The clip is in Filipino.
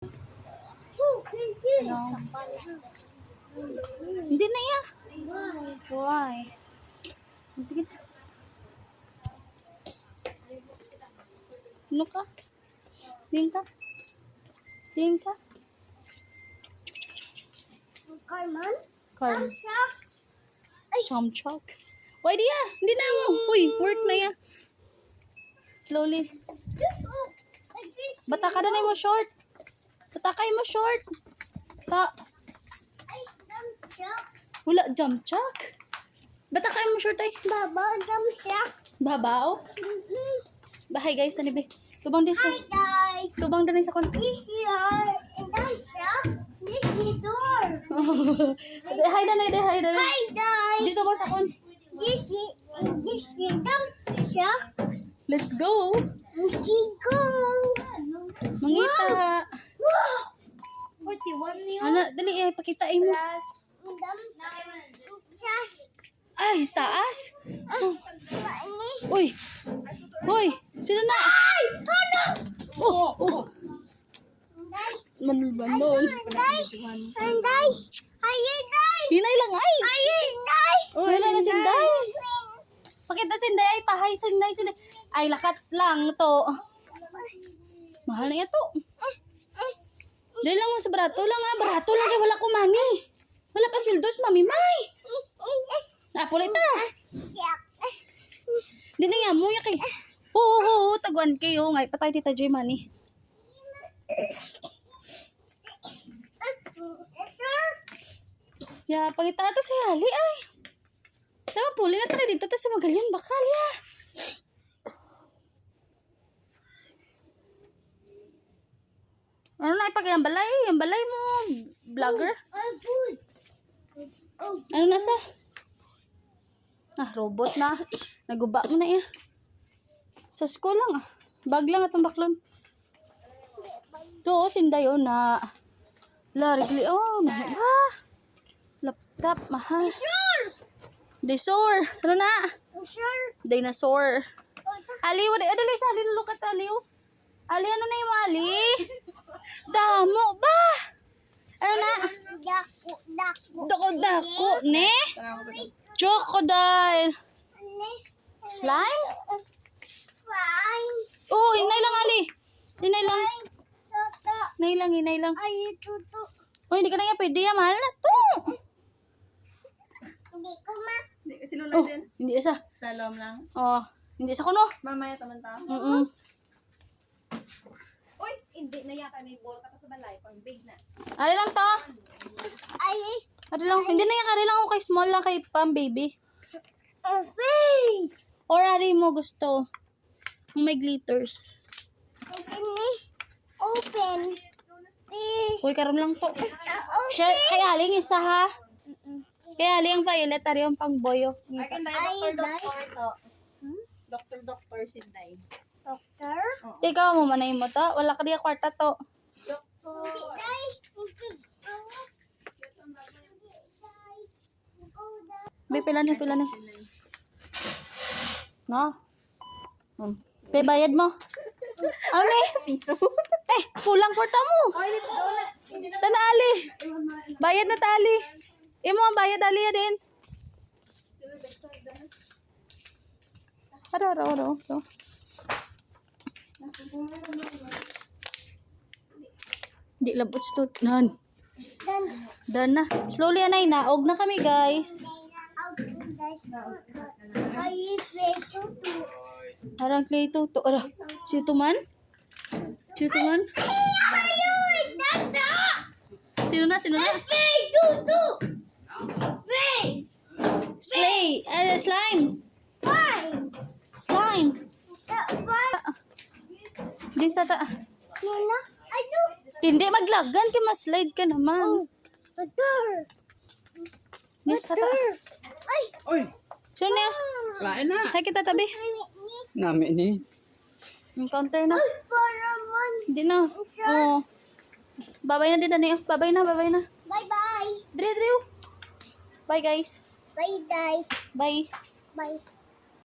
No. Hindi na ya. Why? Sige na. Ano ka? Tingin ka? Tingin ka? Carmen? Carmen. Chomchok. Why di ya? Hindi na mo. Uy, work na ya. Slowly. Bata ka na mo short. Bata kayo mo short. Ta. Wala jump chuck. Bata kayo mo short ay. Babaw. Bahay guys, ano ba? Tubang din sa. Hi guys! Tubang din sa kon. This year, and that's this is door. Hi na. Hi guys! Dito ba sa kon? This is Let's go. go. Mangita. 41 years. Ano, dali pakita mo. Ay, taas. Uy. Uy, sino na? Ay! Ano? Oh. Manul. Sanday! Ayun, Hinay lang ay. Day! Wala na sinday. Pakita sinday ay pahay sinday. Ay, lakat lang to. Mahal na ito. Dali lang mo sa barato lang ha. Barato lang kay wala ko mani. Wala pa sweldos, mami may. Pulay ta. Dili nga mo yak eh. Oo, tagwan kayo. Ngay patay tita Joy mani. Sir? Ya, pagita ito si Hali ay. Tama puli na tayo dito sa Magallanes bakal ya. Ano na ipag yung balay? Yung balay mo, vlogger? Food. Ano nasa? Robot na. Naguba mo na iya. Sa school lang Bag lang atong baklon. Ito, sinday na. Larigli, mahal ba? Laptop, mahal. Sure! Dinosaur. Ano na? Sure! Dinosaur. Ali, dali sa Ali, look at Ali. Ali, ano na yung Ali? Damo ba? Ano na? Dako, ne? Crocodile. Slime? Fine. Oh, hinay lang Ali. Hinay lang. Toto. Hinay lang. Ay, tuto. Oh, hindi ka na nga pwede. Mahal na to. Hindi ko ma. Hindi kasi lulay din. Hindi isa. Slalom lang. Oh, hindi isa ko no. Mamaya taman-ta. Uy, hindi na yata may ball ka pa sa balay. Pang big na. Ari lang to. Ay, Ari lang. Hindi na yan. Ari lang ako kay small lang kay pam baby. okay. Or ari mo gusto. Ang may glitters. Open ni. Open. Please. Uy, karon lang to. Okay. Siya, kay Aling isa ha. Kay Aling ang violet. Ari yung pang boyo. Ay, ganda Ay, yung doktor to. Doktor Sinday. Doctor? Ikaw mo manay mo to. Wala ka diya kwarta to. Doktor. May pila ni. No? Pe, bayad mo. Ano eh? Piso. Kulang kwarta mo. Ay, dito na. Hindi na. Tana Ali. Bayad na tali. Imo ang bayad Ali din. Aro. Di labot to. Nan. Done na. Slowly anay. Naog na kami guys. Arang clay to. Ara. Sino man? Sino na? Slime. Di sa ta. Hindi maglagan ka ma-slide ka naman. Di sa ta. Uy, Sino na? lain na. Hay kita tabi. Namin ni. Yung counter na. Hindi na. Oh. Babay na din na. Babay na. Bye-bye. Drew. Bye guys. Bye-bye. Bye. Bye.